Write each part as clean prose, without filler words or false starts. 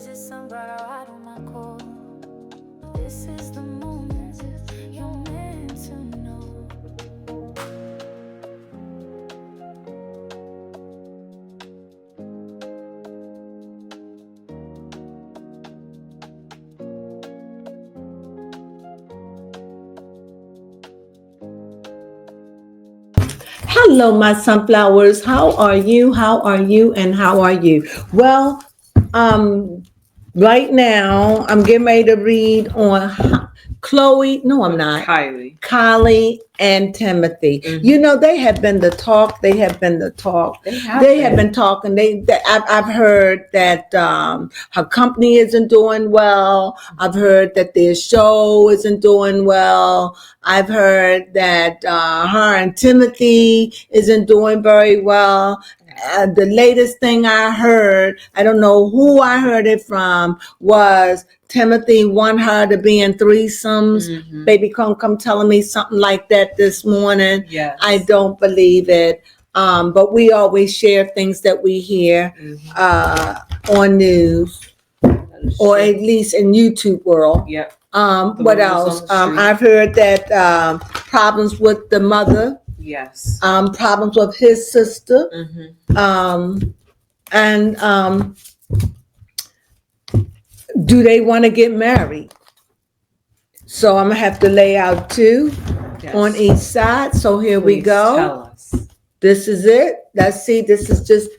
visit some brother out on my call. This is the moment you're meant to know. Hello, my sunflowers. How are you? How are you? And how are you? Well, right now I'm getting ready to read on Chloe. No, I'm not. Kylie and Timothy. You know, they have been the talk. They have been the talk. They have been talking. I've heard that her company isn't doing well. I've heard that their show isn't doing well. I've heard that her and Timothy isn't doing very well. The latest thing I heard, I don't know who I heard it from, was Timothy want her to be in threesomes. Mm-hmm. Baby come telling me something like that this morning. Yes. I don't believe it. But we always share things that we hear on news, or at least in YouTube world. Yep. What else? I've heard that problems with the mother. Yes. Problems with his sister. Mm-hmm. And do they want to get married? So I'm gonna have to lay out two on each side. So here we go. Tell us. This is it. Let's see. This is just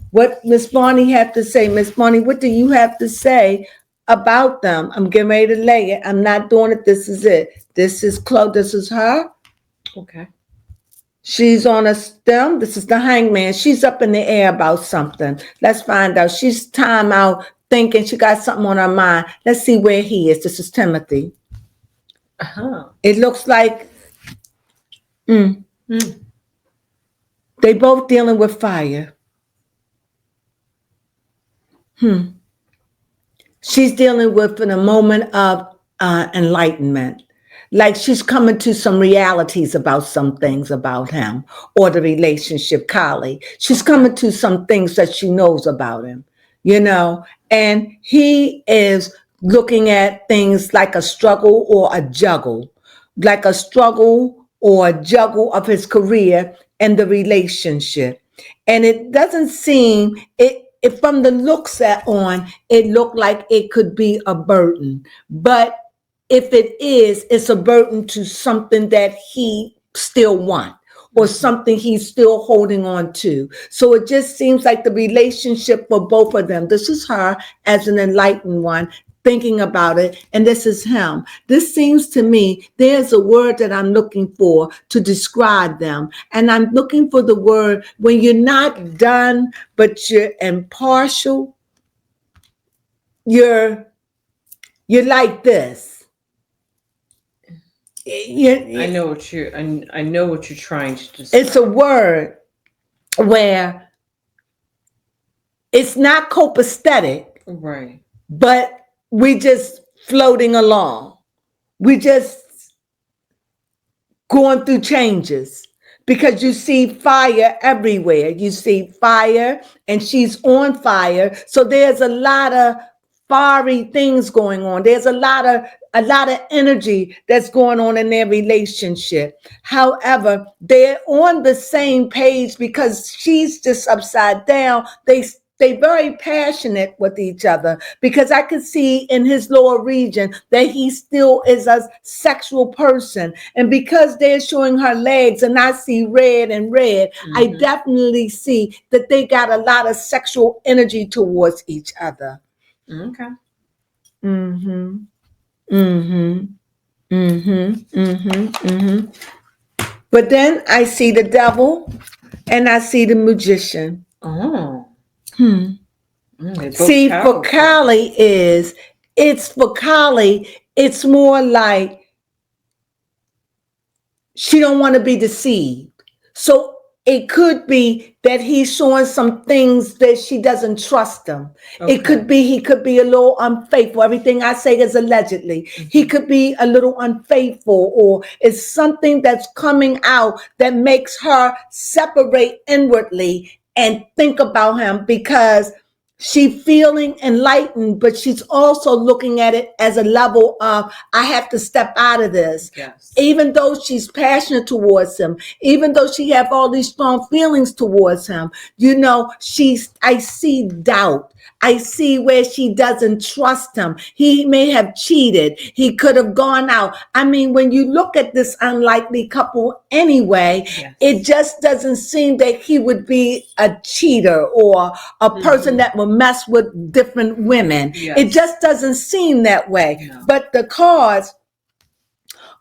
what Miss Bonnie have to say. Miss Bonnie, what do you have to say about them? I'm getting ready to lay it. I'm not doing it. This is it. This is Chloe. This is her. Okay. She's on a stem. This is the hangman. She's up in the air about something. Let's find out. She's time out thinking. She got something on her mind. Let's see where he is. This is Timothy. Uh-huh. It looks like they both dealing with fire. She's dealing with a moment of enlightenment. Like she's coming to some realities about some things about him or the relationship, Kylie. She's coming to some things that she knows about him, you know, and he is looking at things like a struggle or a juggle, like a struggle or a juggle of his career and the relationship. And it doesn't seem, it from the looks it looked like it could be a burden, but if it is, it's a burden to something that he still wants or something he's still holding on to. So it just seems like the relationship for both of them. This is her as an enlightened one thinking about it, and this is him. This seems to me, there's a word that I'm looking for to describe them. And I'm looking for the word when you're not done, but you're impartial. You're like this. I know what you're trying to describe. It's a word where it's not copacetic, right? But we just floating along. We just going through changes because you see fire everywhere. You see fire, and she's on fire. So there's a lot of fiery things going on. There's a lot of energy that's going on in their relationship. However, they're on the same page because she's just upside down. They very passionate with each other because I could see in his lower region that he still is a sexual person. And because they're showing her legs and I see red and red, I definitely see that they got a lot of sexual energy towards each other. Okay. But then I see the devil and I see the magician. Oh. See, for Kylie, it's more like she don't want to be deceived. So it could be that he's showing some things that she doesn't trust him. Okay. It could be he could be a little unfaithful. Everything I say is allegedly. He could be a little unfaithful, or it's something that's coming out that makes her separate inwardly and think about him because She feeling enlightened, but she's also looking at it as a level of, I have to step out of this. Yes. Even though she's passionate towards him, even though she have all these strong feelings towards him, you know, I see doubt. I see where she doesn't trust him. He may have cheated. He could have gone out. I mean, when you look at this unlikely couple anyway, Yes. it just doesn't seem that he would be a cheater or a person that will mess with different women. Yes. It just doesn't seem that way. No. But the cards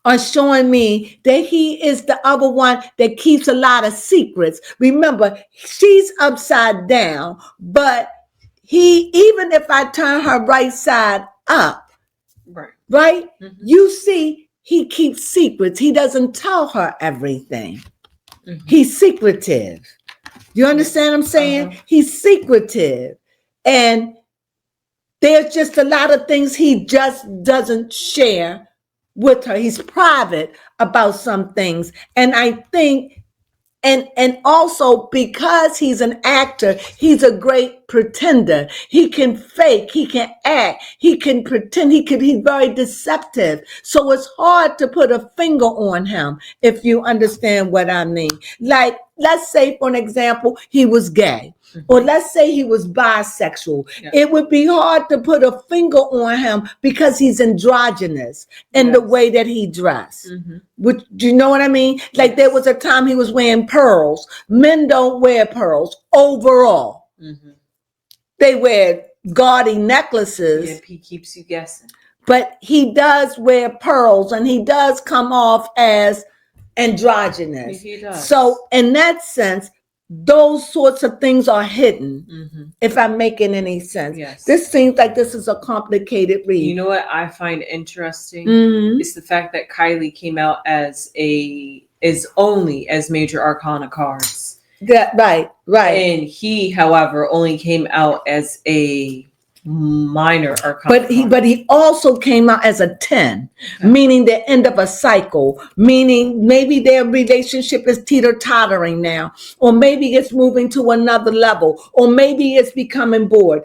are showing me that he is the other one that keeps a lot of secrets. Remember, she's upside down, but even if I turn her right side up, right? Mm-hmm. You see, he keeps secrets. He doesn't tell her everything. Mm-hmm. He's secretive. You understand what I'm saying? Uh-huh. He's secretive. And there's just a lot of things he just doesn't share with her. He's private about some things. And I think, and also because he's an actor, he's a great pretender. He can fake, he can act, he can pretend, he's very deceptive. So it's hard to put a finger on him, if you understand what I mean. Like, let's say, for an example, he was gay. Or let's say he was bisexual. Yeah. It would be hard to put a finger on him because he's androgynous in the way that he dressed. Mm-hmm. Do you know what I mean? Like there was a time he was wearing pearls. Men don't wear pearls overall. Mm-hmm. They wear gaudy necklaces. Yeah, he keeps you guessing. But he does wear pearls and he does come off as androgynous. He does. So in that sense, those sorts of things are hidden, if I'm making any sense. Yes. This seems like this is a complicated read. You know what I find interesting is the fact that Kylie came out as only as major arcana cards. Yeah, right. And he, however, only came out as a minor arcana. But he also came out as a 10, meaning the end of a cycle, meaning maybe their relationship is teeter-tottering now, or maybe it's moving to another level, or maybe it's becoming bored.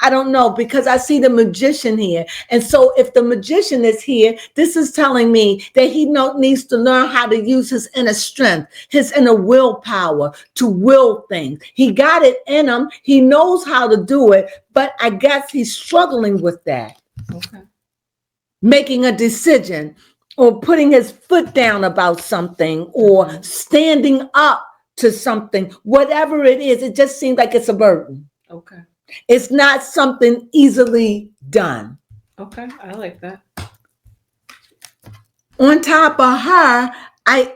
I don't know, because I see the magician here. And so if the magician is here, this is telling me that he needs to learn how to use his inner strength, his inner willpower to will things. He got it in him. He knows how to do it, but I guess he's struggling with that. Okay. Making a decision or putting his foot down about something or standing up to something, whatever it is, it just seems like it's a burden. Okay. It's not something easily done. Okay, I like that. On top of her, I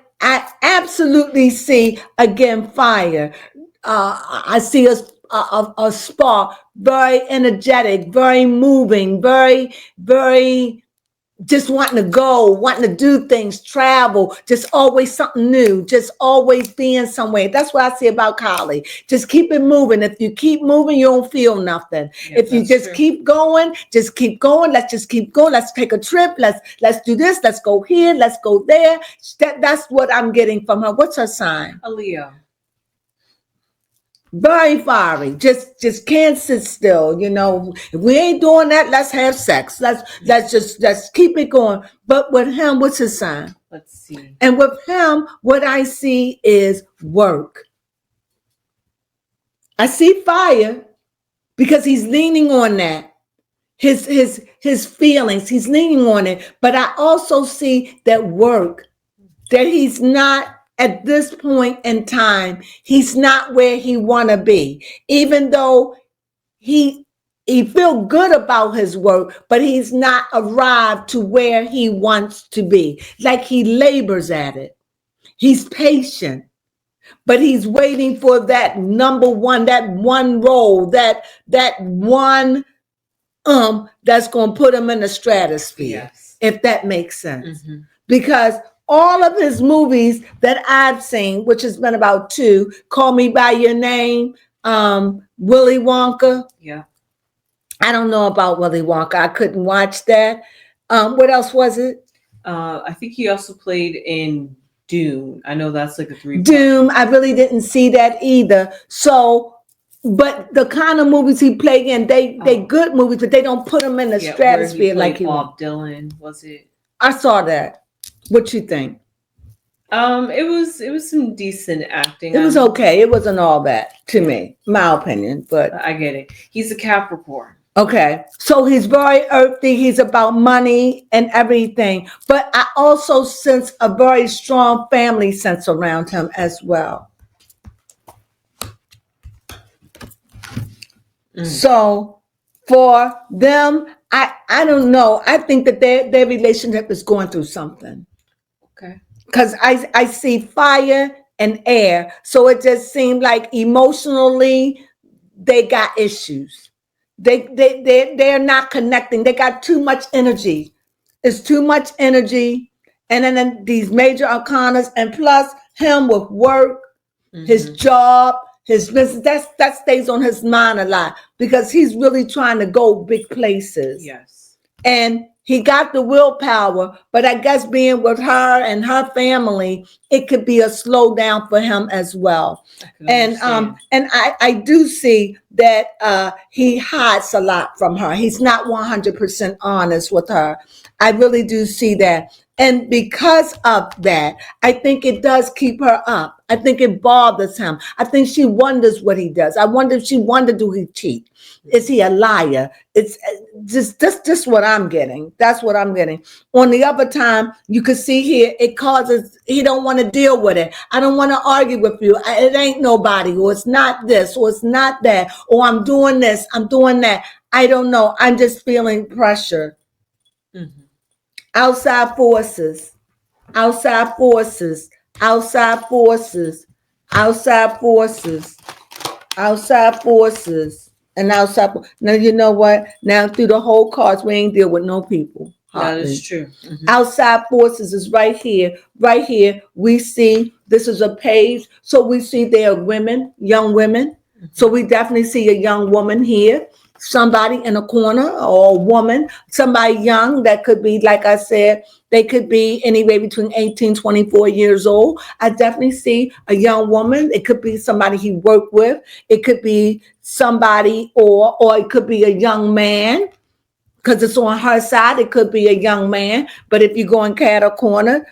absolutely see, again, fire. I see a spark, very energetic, very moving, very, very just wanting to go, wanting to do things, travel, just always something new, just always being somewhere. That's what I see about Kylie. Just keep it moving. If you keep moving, you don't feel nothing. Yeah, if you just keep going, just keep going. Let's just keep going. Let's take a trip. Let's do this. Let's go here. Let's go there. That's what I'm getting from her. What's her sign? A Leo. Very fiery, just can't sit still. You know, if we ain't doing that, let's have sex. Let's keep it going. But with him, what's his sign? Let's see. And with him, what I see is work. I see fire because he's leaning on that. His feelings, he's leaning on it. But I also see that work, that he's not. At this point in time, he's not where he want to be. Even though he feel good about his work, but he's not arrived to where he wants to be. Like he labors at it. He's patient, but he's waiting for that number one, that one role, that one that's going to put him in the stratosphere, if that makes sense. Mm-hmm. Because all of his movies that I've seen, which has been about 2, Call Me By Your Name, Willy Wonka. Yeah. I don't know about Willy Wonka. I couldn't watch that. What else was it? I think he also played in Dune. I know that's like a 3. Doom. I really didn't see that either. So But the kind of movies he played in, they good movies, but they don't put him in the stratosphere where like he wants. Bob Dylan, was it? I saw that. What you think? It was some decent acting. It was okay. It wasn't all that to me, my opinion, but I get it. He's a Capricorn. okay. So he's very earthy. He's about money and everything. But I also sense a very strong family sense around him as well. So for them, I don't know. I think that their relationship is going through something. Okay. Because I see fire and air. So it just seemed like emotionally they got issues. They're not connecting. They got too much energy. It's too much energy. And then these major arcanas, and plus him with work, his job, his business, that stays on his mind a lot because he's really trying to go big places. Yes. And he got the willpower, but I guess being with her and her family, it could be a slowdown for him as well. And I do see that he hides a lot from her. He's not 100% honest with her. I really do see that. And because of that, I think it does keep her up. I think it bothers him. I think she wonders what he does. I wonder if she wondered, do he cheat? Is he a liar? It's just what I'm getting. That's what I'm getting. On the other time, you can see here, it causes, he don't want to deal with it. I don't want to argue with you. It ain't nobody, or it's not this, or it's not that, or I'm doing this, I'm doing that. I don't know. I'm just feeling pressure. Outside forces, outside forces, outside forces, outside forces, outside forces, and outside. Now, you know what? Now, through the whole cards, we ain't deal with no people. That is true. Outside forces is right here. Right here, we see this is a page. So we see there are women, young women. So we definitely see a young woman here. Somebody in a corner, or a woman, somebody young that could be, like I said, they could be anywhere between 18, 24 years old. I definitely see a young woman. It could be somebody he worked with. It could be somebody, or it could be a young man, because it's on her side. It could be a young man. But if you go in cat or corner,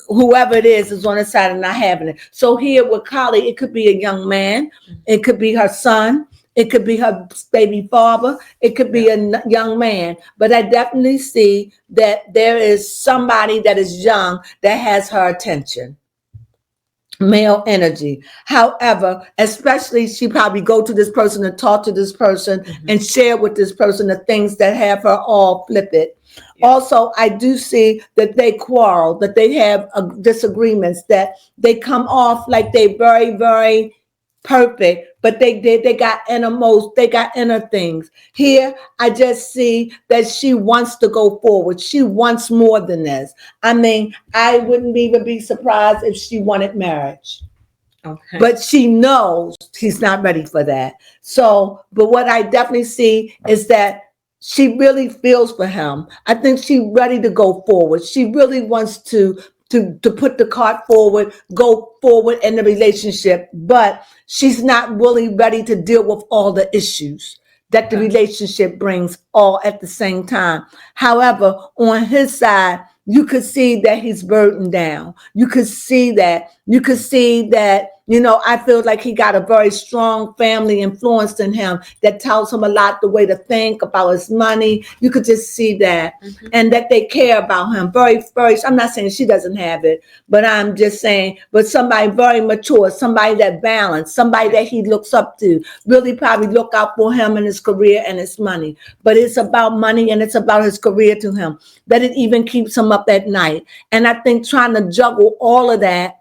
whoever it is on the side and not having it. So here with Kylie, it could be a young man. It could be her son. It could be her baby father. It could be a young man. But I definitely see that there is somebody that is young that has her attention. Male energy. However, especially she probably go to this person and talk to this person and share with this person the things that have her all flip it. Also, I do see that they quarrel, that they have disagreements, that they come off like they very, very perfect, but they got innermost, they got inner things. Here, I just see that she wants to go forward. She wants more than this. I mean, I wouldn't even be surprised if she wanted marriage. Okay. But she knows he's not ready for that. So, but what I definitely see is that she really feels for him. I think she's ready to go forward. She really wants to put the cart forward, go forward in the relationship, but she's not really ready to deal with all the issues that the relationship brings all at the same time. However, on his side, you could see that he's burdened down. You could see that. You could see that, you know, I feel like he got a very strong family influence in him that tells him a lot the way to think about his money. You could just see that. And that they care about him. Very, very, I'm not saying she doesn't have it, but I'm just saying, but somebody very mature, somebody that balanced, somebody that he looks up to, really probably look out for him and his career and his money. But it's about money and it's about his career to him. That it even keeps him up at night. And I think trying to juggle all of that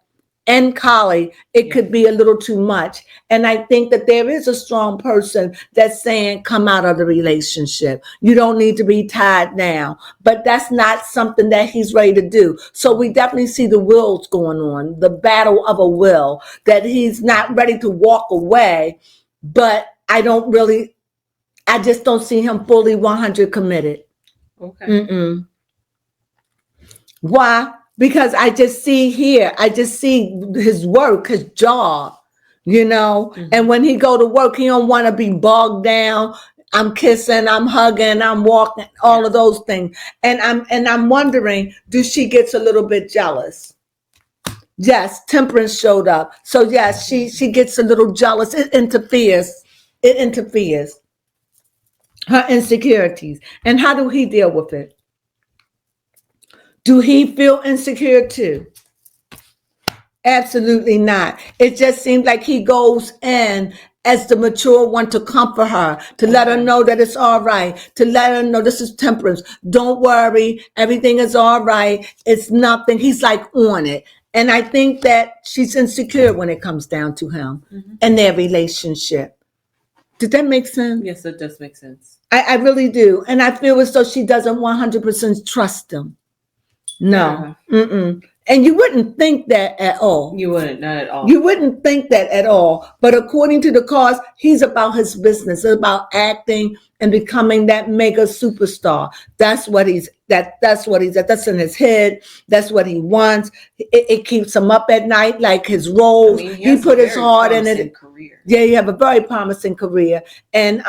and Kylie, it could be a little too much. And I think that there is a strong person that's saying, come out of the relationship. You don't need to be tied down. But that's not something that he's ready to do. So we definitely see the wills going on, the battle of a will, that he's not ready to walk away. But I just don't see him fully 100 committed. Okay. Why? Because I just see here, I just see his work, his job. you know. And when he go to work, he don't want to be bogged down. I'm kissing, I'm hugging, I'm walking, all of those things. And I'm wondering, do she gets a little bit jealous? Yes, temperance showed up. So yes, she gets a little jealous. It interferes. It interferes. Her insecurities. And how do he deal with it? Do he feel insecure too? Absolutely not. It just seems like he goes in as the mature one to comfort her, to let her know that it's all right, to let her know this is temperance. Don't worry. Everything is all right. It's nothing. He's like on it. And I think that she's insecure when it comes down to him and their relationship. Did that make sense? Yes, it does make sense. I really do. And I feel as though she doesn't 100% trust him. No. And you wouldn't think that at all. You wouldn't, not at all. You wouldn't think that at all. But according to the cards, he's about his business. It's about acting and becoming that mega superstar. That's what he's that's what he's at. That's in his head. That's what he wants. It keeps him up at night, like his roles. He put his heart in it. Career. Yeah, you have a very promising career. And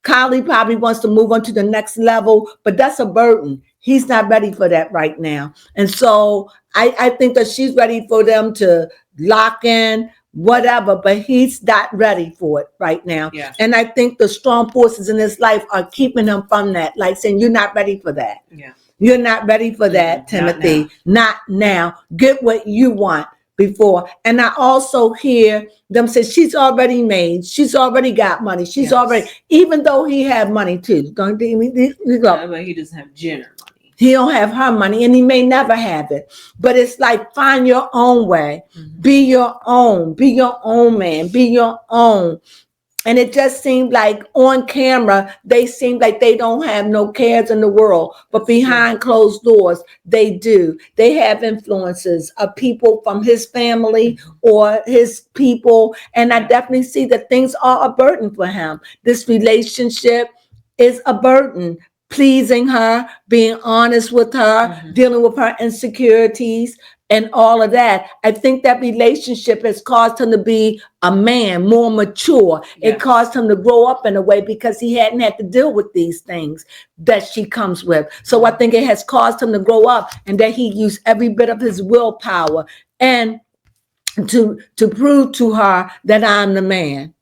Kylie probably wants to move on to the next level, but that's a burden. He's not ready for that right now. And so I think that she's ready for them to lock in, whatever, but he's not ready for it right now. Yeah. And I think the strong forces in his life are keeping him from that, like saying, you're not ready for that. Yeah. You're not ready for that, Timothy. Not now. Get what you want before. And I also hear them say she's already made. She's already got money. She's already, even though he had money too. But he doesn't have Jenner money. He don't have her money, and he may never have it. But it's like, find your own way. Be your own. Be your own man. Be your own. And it just seemed like on camera, they seem like they don't have no cares in the world. But behind closed doors, they do. They have influences of people from his family or his people. And I definitely see that things are a burden for him. This relationship is a burden. Pleasing her, being honest with her, dealing with her insecurities and all of that. I think that relationship has caused him to be a man, more mature. Yes. It caused him to grow up in a way because he hadn't had to deal with these things that she comes with. So I think it has caused him to grow up, and that he used every bit of his willpower and to prove to her that I'm the man.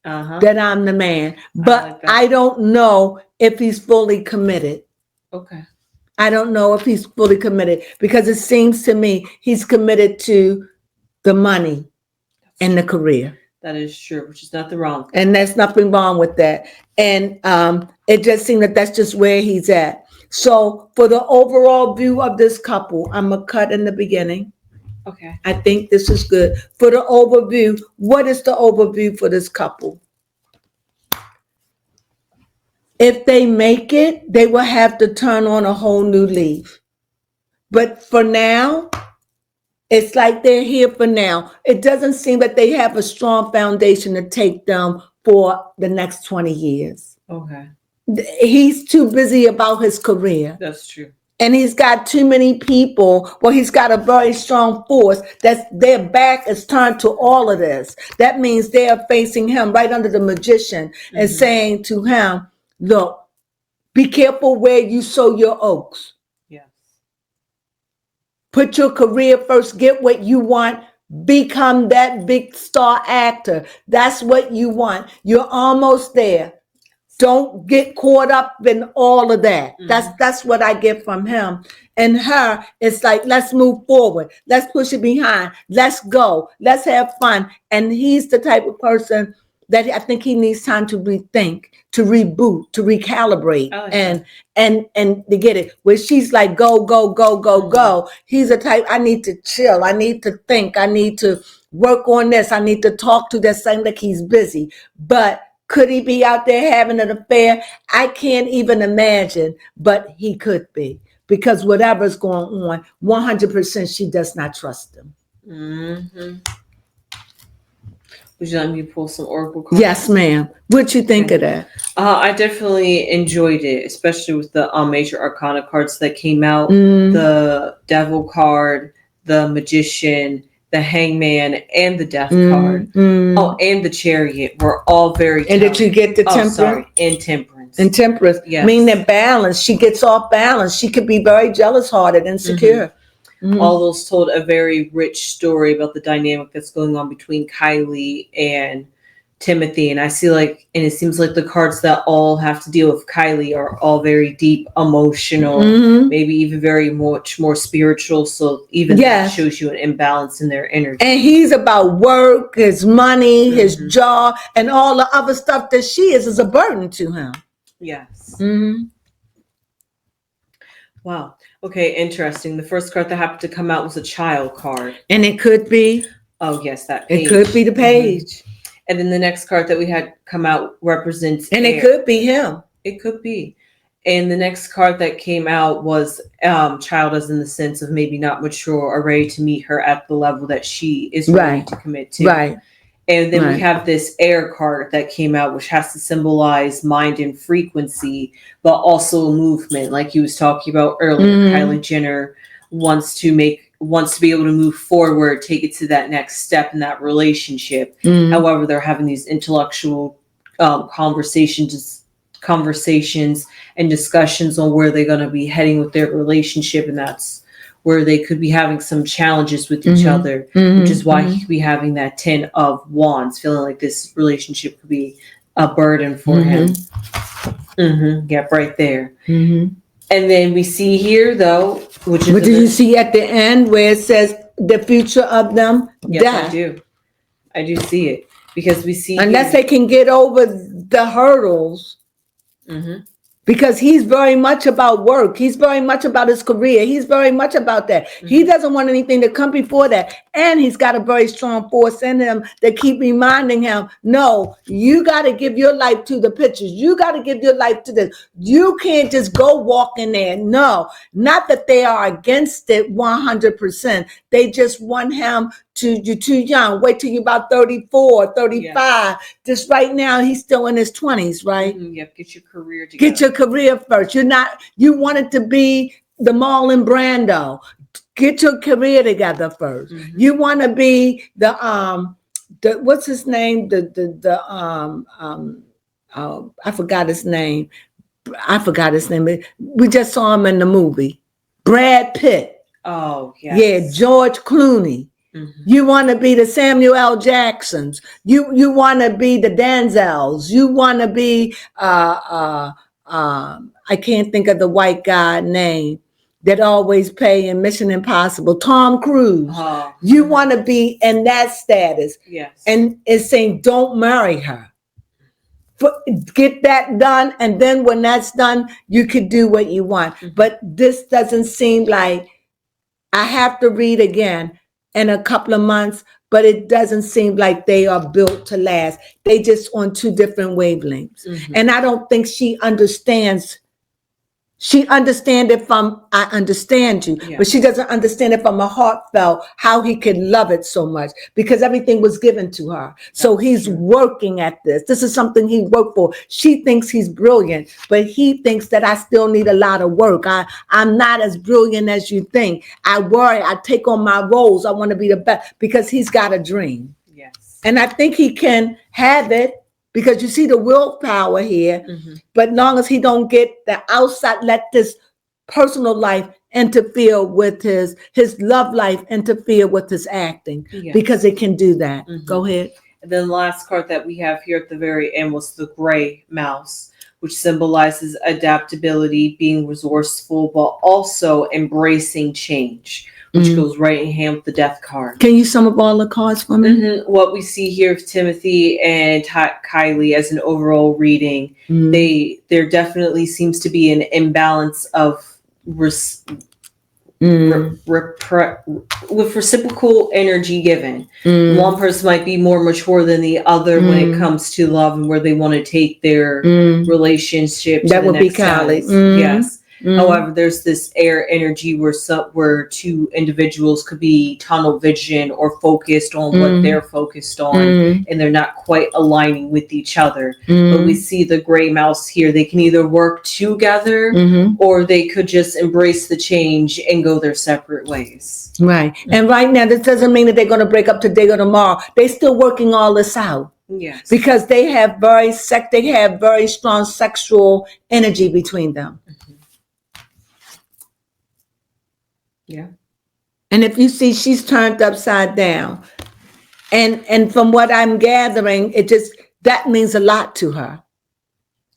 That I'm the man. But I don't know if he's fully committed. Okay. I don't know if he's fully committed, because it seems to me he's committed to the money and the career. That is true, which is nothing wrong. And there's nothing wrong with that. And it just seems that that's just where he's at. So for the overall view of this couple, I'm going to cut in the beginning. Okay. I think this is good. For the overview, what is the overview for this couple? If they make it, they will have to turn on a whole new leaf. But for now, it's like they're here for now. It doesn't seem that they have a strong foundation to take them for the next 20 years. Okay. He's too busy about his career. That's true. And he's got too many people. Well, he's got a very strong force that their back is turned to all of this. That means they are facing him right under the magician and saying to him, look, be careful where you sow your oats. Yes. Put your career first. Get what you want. Become that big star actor. That's what you want. You're almost there. Don't get caught up in all of that. That's what I get from him. And her, it's like, let's move forward. Let's push it behind. Let's go. Let's have fun. And he's the type of person that I think he needs time to rethink, to reboot, to recalibrate, and to get it. Where she's like, go, go, go, go, go. He's a type, I need to chill. I need to think. I need to work on this. I need to talk to that, saying like he's busy. But could he be out there having an affair? I can't even imagine, but he could be, because whatever's going on, 100% she does not trust him. Would you like me to pull some oracle cards? Yes, ma'am. What'd you think of that? I definitely enjoyed it, especially with the major arcana cards that came out. The devil card, the magician, the Hangman, and the Death Mm, card. mm. Oh, and the Chariot were all very. And did you get the Temperance? Sorry, and Temperance. And Temperance, Yes. meaning that balance. She gets off balance. She could be very jealous-hearted, insecure. Mhm. All those told a very rich story about the dynamic that's going on between Kylie and Timothy. And I see like, and it seems like the cards that all have to deal with Kylie are all very deep, emotional, Mhm. maybe even very much more spiritual. So even Yes. that shows you an imbalance in their energy. And he's about work, his money, his Mhm. job, and all the other stuff that she is a burden to him. Yes. Mm-hmm. Wow. Okay, interesting. The first card that happened to come out was a child card. And it could be. Oh, yes, that page. It could be the page. And then the next card that we had come out represents And air. it could be him. It could be. And the next card that came out was child, as in the sense of maybe not mature or ready to meet her at the level that she is ready Right. to commit to. Right. And then Right. we have this air card that came out, which has to symbolize mind and frequency, but also movement, like you was talking about earlier. Mhm. Kylie Jenner wants to be able to move forward, take it to that next step in that relationship. Mhm. However, they're having these intellectual conversations and discussions on where they're going to be heading with their relationship, and that's where they could be having some challenges with each Mhm. other, Mhm. which is why Mhm. he could be having that 10 of Wands, feeling like this relationship could be a burden for him. Yep, right there. Mhm. And then we see here, though, which is But did you see at the end where it says the future of them? Yes, Death. I do see it, because we see Unless here, they can get over the hurdles. Mhm. Because he's very much about work. He's very much about his career. He's very much about that. He doesn't want anything to come before that. And he's got a very strong force in him that keep reminding him, no, you got to give your life to the pictures. You got to give your life to this. You can't just go walk in there. No, not that they are against it 100%. They just want him to, you're too young. Wait till you're about 34, 35. Just right now, he's still in his 20s, right? Yep, get your career together. Get your career first. You want it to be the Marlon Brando. Get your career together first. You want to be the what's his name? I forgot his name. We just saw him in the movie. Brad Pitt. Oh, yes. Yeah, George Clooney. You want to be the Samuel L. Jacksons. You want to be the Denzels. You want to be I can't think of the white guy name that always play in Mission Impossible. Tom Cruise. You want to be in that status. Yes. And it's saying don't marry her. Get that done, and then when that's done, you could do what you want. But this doesn't seem like, I have to read again in a couple of months, but it doesn't seem like they are built to last. They just on two different wavelengths. And I don't think she understands. She understands it from, I understand you, but she doesn't understand it from a heartfelt, how he can love it so much, because everything was given to her. So he's working at this. This is something he worked for. She thinks he's brilliant, but he thinks that I still need a lot of work. I'm not as brilliant as you think. I worry, I take on my roles. I want to be the best, because he's got a dream. Yes. And I think he can have it, because you see the willpower here, but long as he don't get the outside, let this personal life interfere with his love life, interfere with his acting, because it can do that. Go ahead. And then the last card that we have here at the very end was the gray mouse, which symbolizes adaptability, being resourceful, but also embracing change, which goes right in hand with the death card. Can you sum up all the cards for me? What we see here of Timothy and Kylie as an overall reading, there definitely seems to be an imbalance of with reciprocal energy given. One person might be more mature than the other when it comes to love and where they want to take their relationship. That would be Kylie. Yes. However, there's this air energy where two individuals could be tunnel vision or focused on what they're focused on, and they're not quite aligning with each other. But we see the gray mouse here. They can either work together or they could just embrace the change and go their separate ways. Right. And right now, this doesn't mean that they're going to break up today or tomorrow. They're still working all this out. Yes. Because they have very strong sexual energy between them. Yeah. And if you see, she's turned upside down. And from what I'm gathering, that means a lot to her.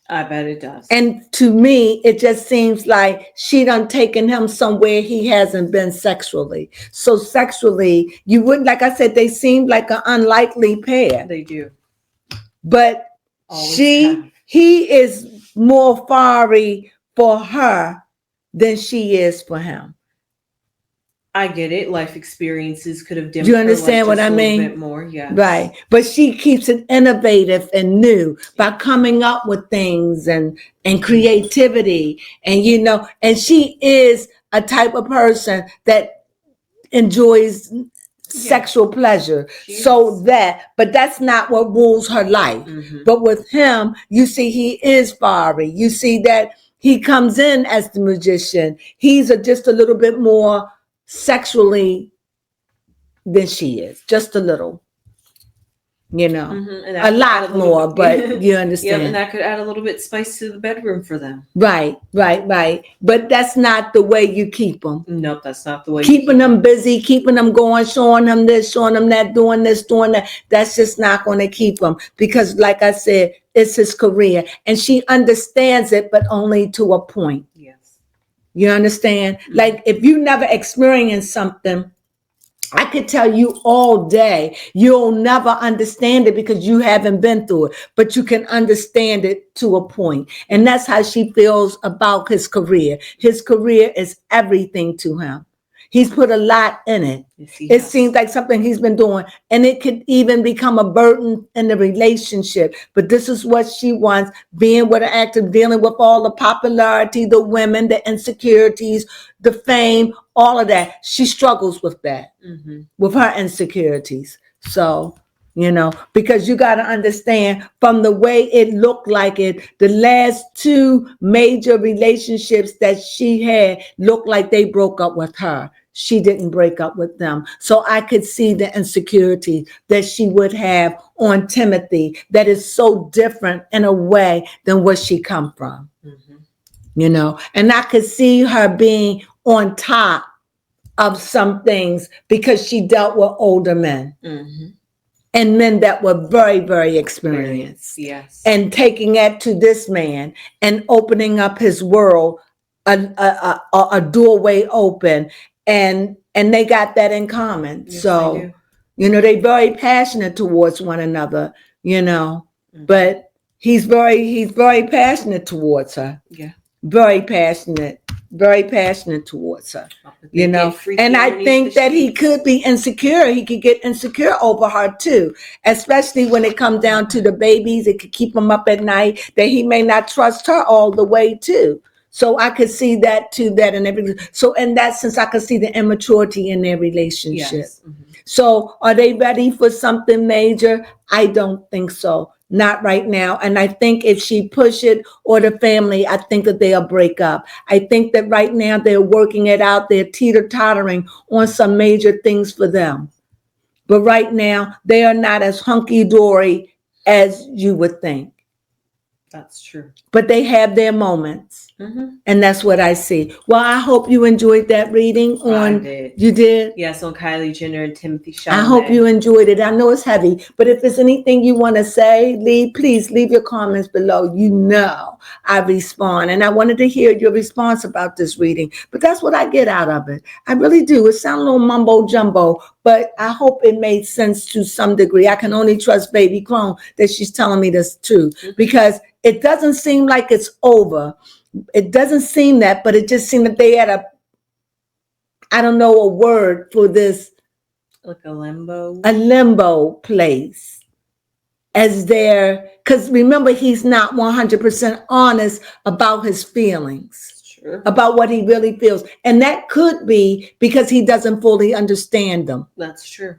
I bet it does. And to me, it just seems like she done taken him somewhere he hasn't been sexually. So sexually, you wouldn't, like I said, they seem like an unlikely pair. They do. But he is more fiery for her than she is for him. I get it. Life experiences could have dimmed. Do you understand what I mean? A little bit more, yeah. Right. But she keeps it innovative and new by coming up with things and creativity. And, and she is a type of person that enjoys sexual pleasure. But that's not what rules her life. But with him, you see, he is fiery. You see that he comes in as the magician. He's just a little bit more sexually than she is, just a little, a lot more, but you understand. Yeah, and that could add a little bit spice to the bedroom for them. Right. But that's not the way you keep them. Nope, that's not the way. Keeping them busy, keeping them going, showing them this, showing them that, doing this, doing that. That's just not going to keep them because, like I said, it's his career, and she understands it, but only to a point. Yes. You understand? Like if you never experienced something, I could tell you all day, you'll never understand it because you haven't been through it, but you can understand it to a point. And that's how she feels about his career. His career is everything to him. He's put a lot in it. It seems like something he's been doing, and it could even become a burden in the relationship. But this is what she wants, being with an actor, dealing with all the popularity, the women, the insecurities, the fame, all of that. She struggles with that, with her insecurities. So, because you got to understand from the way it looked like it, the last two major relationships that she had looked like they broke up with her. She didn't break up with them. So I could see the insecurity that she would have on Timothy that is so different in a way than where she come from, and I could see her being on top of some things because she dealt with older men. And men that were very, very experienced. Yes. And taking that to this man and opening up his world, a doorway open. And they got that in common. Yes, so, they're very passionate towards one another, but he's very passionate towards her. Yeah. Very passionate towards her, and I think that he could be insecure. He could get insecure over her too, especially when it comes down to the babies. It could keep him up at night, that he may not trust her all the way too. So I could see that too, that and everything. So in that sense, I could see the immaturity in their relationship. Yes. So are they ready for something major? I don't think so. Not right now. And I think if she push it or the family, I think that they'll break up. I think that right now they're working it out. They're teeter-tottering on some major things for them. But right now, they are not as hunky-dory as you would think. That's true. But they have their moments. And that's what I see. Well, I hope you enjoyed that reading on. I did. You did? Yes, on Kylie Jenner and Timothee Chalamet. I hope you enjoyed it. I know it's heavy, but if there's anything you want to say, please leave your comments below. I respond. And I wanted to hear your response about this reading, but that's what I get out of it. I really do. It sounds a little mumbo jumbo, but I hope it made sense to some degree. I can only trust baby Crone that she's telling me this truth, because it doesn't seem like it's over. It doesn't seem that, but it just seemed that they had a word for this. Like a limbo. A limbo place. Because remember, he's not 100% honest about his feelings. about what he really feels. And that could be because he doesn't fully understand them. That's true.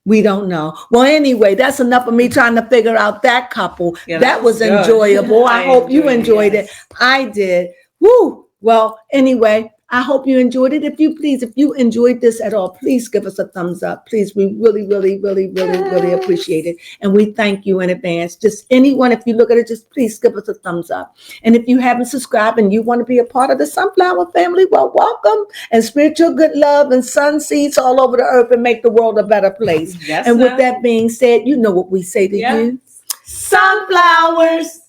We don't know. Well, anyway, that's enough of me trying to figure out that couple. Yeah, that was good. enjoyable. I hope you enjoyed it. Yes. I did. Woo. Well, anyway, I hope you enjoyed it. If you enjoyed this at all, please give us a thumbs up. Please, we really, really, really, really, really appreciate it. And we thank you in advance. Just anyone, if you look at it, just please give us a thumbs up. And if you haven't subscribed and you want to be a part of the Sunflower family, well, welcome. And spread your good love and sun seeds all over the earth and make the world a better place. Yes, and with that being said, you know what we say to you. Sunflowers.